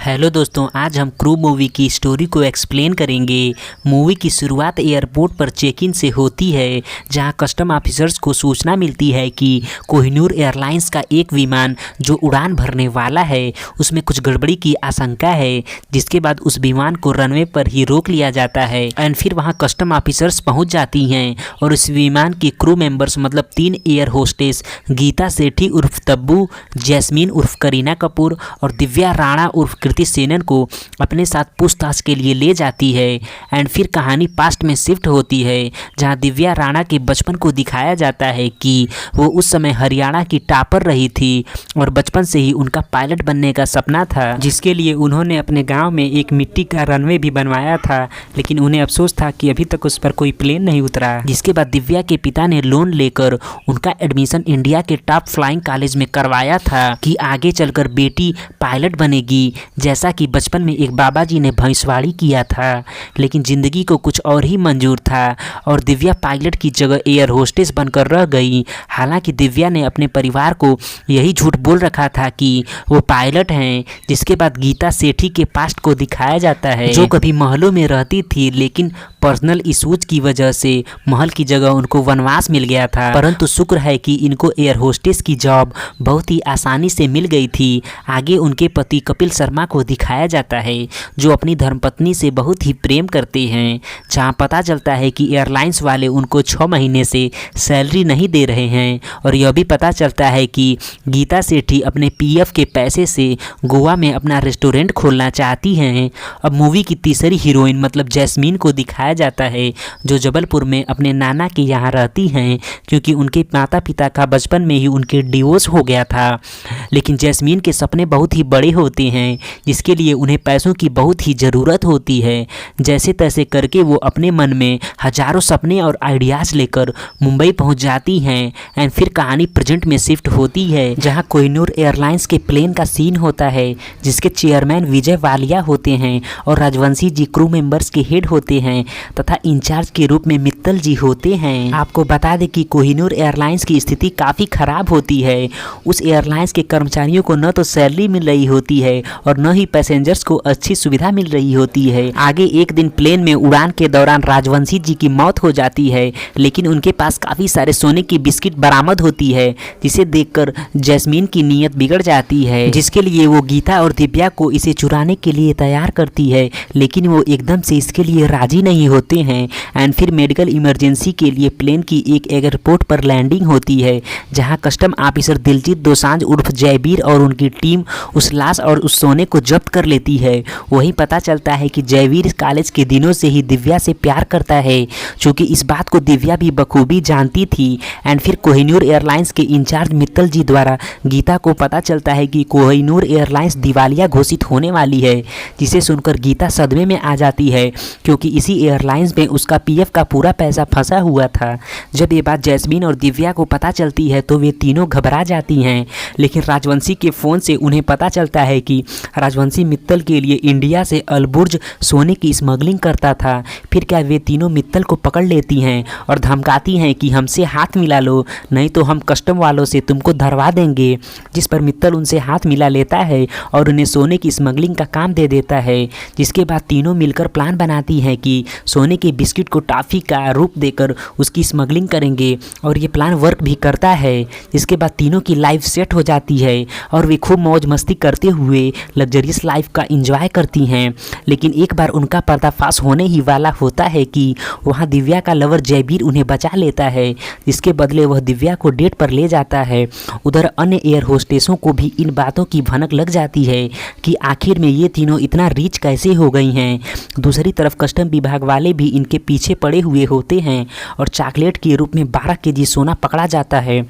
Hello दोस्तों, आज हम क्रू मूवी की स्टोरी को एक्सप्लेन करेंगे। मूवी की शुरुआत एयरपोर्ट पर चेक इन से होती है, जहां कस्टम ऑफिसर्स को सूचना मिलती है कि कोहिनूर एयरलाइंस का एक विमान जो उड़ान भरने वाला है उसमें कुछ गड़बड़ी की आशंका है। जिसके बाद उस विमान को रनवे पर ही रोक लिया जाता है एंड फिर वहां कस्टम ऑफिसर्स पहुंच जाती हैं और उस विमान के क्रू मेंबर्स मतलब 3 एयर होस्टेस गीता सेठी उर्फ तब्बू, जैस्मीन उर्फ करीना कपूर और दिव्या राणा उर्फ कृति सेनन को अपने साथ पूछताछ के लिए ले जाती है। एंड फिर कहानी पास्ट में शिफ्ट होती है, जहां दिव्या राणा के बचपन को दिखाया जाता है कि वो उस समय हरियाणा की टॉपर रही थी और बचपन से ही उनका पायलट बनने का सपना था, जिसके लिए उन्होंने अपने गांव में एक मिट्टी का रनवे भी बनवाया था। लेकिन उन्हें अफसोस था कि अभी तक उस पर कोई प्लेन नहीं उतरा। जिसके बाद दिव्या के पिता ने लोन लेकर उनका एडमिशन इंडिया के टॉप फ्लाइंग कॉलेज में करवाया था कि आगे चलकर बेटी पायलट बनेगी, जैसा कि बचपन में एक बाबा जी ने भैंसवाड़ी किया था। लेकिन ज़िंदगी को कुछ और ही मंजूर था और दिव्या पायलट की जगह एयर होस्टेस बनकर रह गई। हालांकि दिव्या ने अपने परिवार को यही झूठ बोल रखा था कि वो पायलट हैं। जिसके बाद गीता सेठी के पास्ट को दिखाया जाता है, जो कभी महलों में रहती थी, लेकिन पर्सनल इशूज की वजह से महल की जगह उनको वनवास मिल गया था। परंतु शुक्र है कि इनको एयर होस्टेस की जॉब बहुत ही आसानी से मिल गई थी। आगे उनके पति कपिल शर्मा को दिखाया जाता है, जो अपनी धर्मपत्नी से बहुत ही प्रेम करते हैं। जहां पता चलता है कि एयरलाइंस वाले उनको 6 महीने से सैलरी नहीं दे रहे हैं और यह भी पता चलता है कि गीता सेठी अपने पीएफ के पैसे से गोवा में अपना रेस्टोरेंट खोलना चाहती हैं। अब मूवी की तीसरी हीरोइन मतलब जैस्मीन को दिखाया जाता है, जो जबलपुर में अपने नाना के यहाँ रहती हैं, क्योंकि उनके माता पिता का बचपन में ही उनके डिवोर्स हो गया था। लेकिन जैस्मीन के सपने बहुत ही बड़े होते हैं, जिसके लिए उन्हें पैसों की बहुत ही ज़रूरत होती है। जैसे तैसे करके वो अपने मन में हजारों सपने और आइडियाज़ लेकर मुंबई पहुंच जाती हैं। एंड फिर कहानी प्रेजेंट में शिफ्ट होती है, जहां कोहिनूर एयरलाइंस के प्लेन का सीन होता है, जिसके चेयरमैन विजय वालिया होते हैं और राजवंशी जी क्रू मेंबर्स के हेड होते हैं तथा इंचार्ज के रूप में मित्तल जी होते हैं। आपको बता दें कि कोहिनूर एयरलाइंस की स्थिति काफ़ी ख़राब होती है। उस एयरलाइंस के कर्मचारियों को न तो सैलरी मिल रही होती है और न ही पैसेंजर्स को अच्छी सुविधा मिल रही होती है। आगे एक दिन प्लेन में उड़ान के दौरान राजवंशी जी की मौत हो जाती है, लेकिन उनके पास काफ़ी सारे सोने की बिस्किट बरामद होती है, जिसे देखकर जैस्मीन की नीयत बिगड़ जाती है, जिसके लिए वो गीता और दिव्या को इसे चुराने के लिए तैयार करती है। लेकिन वो एकदम से इसके लिए राजी नहीं होते हैं। एंड फिर मेडिकल इमरजेंसी के लिए प्लेन की एक एयरपोर्ट पर लैंडिंग होती है, जहां कस्टम ऑफिसर दिलजीत दोसांझ उर्फ जयवीर और उनकी टीम उस लाश और उस सोने को जब्त कर लेती है। वहीं पता चलता है कि जयवीर कॉलेज के दिनों से ही दिव्या से प्यार करता है, चूँकि इस बात को दिव्या भी बखूबी जानती थी। एंड फिर कोहिनूर एयरलाइंस के इंचार्ज मित्तल जी द्वारा गीता को पता चलता है कि कोहिनूर एयरलाइंस दिवालिया घोषित होने वाली है, जिसे सुनकर गीता सदमे में आ जाती है, क्योंकि इसी एयरलाइंस में उसका पीएफ का पूरा पैसा फंसा हुआ था। जब ये बात जैस्मीन और दिव्या को पता चलती है तो वे तीनों घबरा जाती हैं। लेकिन राजवंशी के फ़ोन से उन्हें पता चलता है कि राजवंशी मित्तल के लिए इंडिया से अलबुर्ज सोने की स्मगलिंग करता था। फिर क्या वे तीनों मित्तल को पकड़ लेती हैं और धमकाती हैं कि हमसे हाथ मिला लो, नहीं तो हम कस्टम वालों से तुमको धरवा देंगे। जिस पर मित्तल उनसे हाथ मिला लेता है और उन्हें सोने की स्मगलिंग का काम दे देता है। जिसके बाद तीनों मिलकर प्लान बनाती हैं कि सोने के बिस्किट को टॉफ़ी का रूप देकर उसकी स्मगलिंग करेंगे, और ये प्लान वर्क भी करता है। जिसके बाद तीनों की लाइफ सेट हो जाती है और वे खूब मौज मस्ती करते हुए लग्जरियस लाइफ का एंजॉय करती हैं। लेकिन एक बार उनका पर्दाफाश होने ही वाला होता है कि वहाँ दिव्या का लवर जयवीर उन्हें बचा लेता है, जिसके बदले वह दिव्या को डेट पर ले जाता है। उधर अन्य एयर होस्टेसों को भी इन बातों की भनक लग जाती है कि आखिर में ये तीनों इतना रिच कैसे हो गई हैं। दूसरी तरफ कस्टम विभाग वाले भी इनके पीछे पड़े हुए होते हैं और चॉकलेट के रूप में 12 केजी सोना पकड़ा जाता है।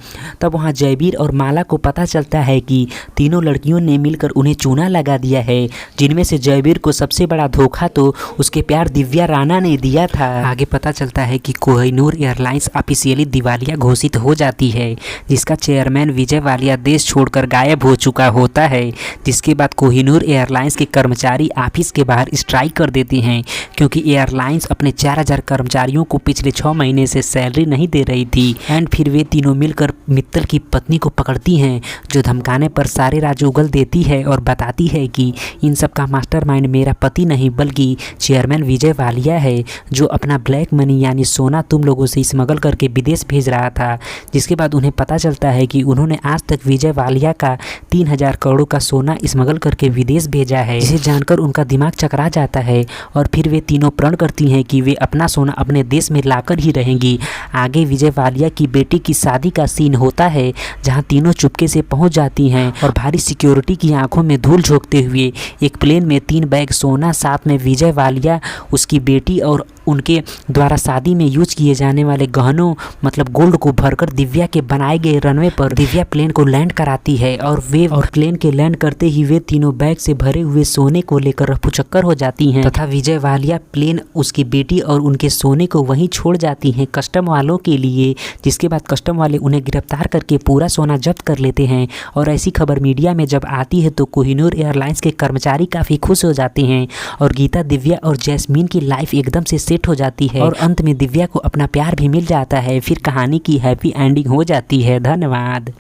तब वहाँ जयवीर और माला को पता चलता है कि तीनों लड़कियों ने मिलकर उन्हें चूना लगा दिया है, जिनमें से जयवीर को सबसे बड़ा धोखा तो उसके प्यार दिव्या राणा ने दिया था। आगे पता चलता है कि कोहिनूर एयरलाइंस ऑफिशियली दिवालिया घोषित हो जाती है, जिसका चेयरमैन विजय वालिया देश छोड़कर गायब हो चुका होता है। जिसके बाद कोहिनूर एयरलाइंस के कर्मचारी ऑफिस के बाहर स्ट्राइक कर देते हैं, क्योंकि एयरलाइन एयरलाइंस अपने 4000 कर्मचारियों को पिछले 6 महीने से सैलरी नहीं दे रही थी। एंड फिर वे तीनों मिलकर मित्तल की पत्नी को पकड़ती हैं, जो धमकाने पर सारे राज उगल देती है और बताती है कि इन सब का मास्टरमाइंड मेरा पति नहीं बल्कि चेयरमैन विजय वालिया है, जो अपना ब्लैक मनी यानी सोना तुम लोगों से स्मगल करके विदेश भेज रहा था। जिसके बाद उन्हें पता चलता है कि उन्होंने आज तक विजय वालिया का 3000 करोड़ का सोना स्मगल करके विदेश भेजा है। जिसे जानकर उनका दिमाग चकरा जाता है और फिर वे तीनों प्रण करती हैं कि वे अपना सोना अपने देश में लाकर ही रहेंगी। आगे विजय वालिया की बेटी की शादी का सीन होता है, जहां तीनों चुपके से पहुंच जाती हैं और भारी सिक्योरिटी की आंखों में धूल झोंकते हुए एक प्लेन में 3 बैग सोना, साथ में विजय वालिया, उसकी बेटी और उनके द्वारा शादी में यूज किए जाने वाले गहनों मतलब गोल्ड को भरकर दिव्या के बनाए गए रनवे पर दिव्या प्लेन को लैंड कराती है। और प्लेन के लैंड करते ही वे तीनों बैग से भरे हुए सोने को लेकर रफूचक्कर हो जाती हैं तथा विजय वालिया प्लेन, उसकी बेटी और उनके सोने को वहीं छोड़ जाती हैं कस्टम वालों के लिए। जिसके बाद कस्टम वाले उन्हें गिरफ्तार करके पूरा सोना जब्त कर लेते हैं। और ऐसी खबर मीडिया में जब आती है तो कोहिनूर एयरलाइंस के कर्मचारी काफ़ी खुश हो जाते हैं और गीता, दिव्या और जैस्मीन की लाइफ एकदम से सेट हो जाती है और अंत में दिव्या को अपना प्यार भी मिल जाता है। फिर कहानी की हैप्पी एंडिंग हो जाती है। धन्यवाद।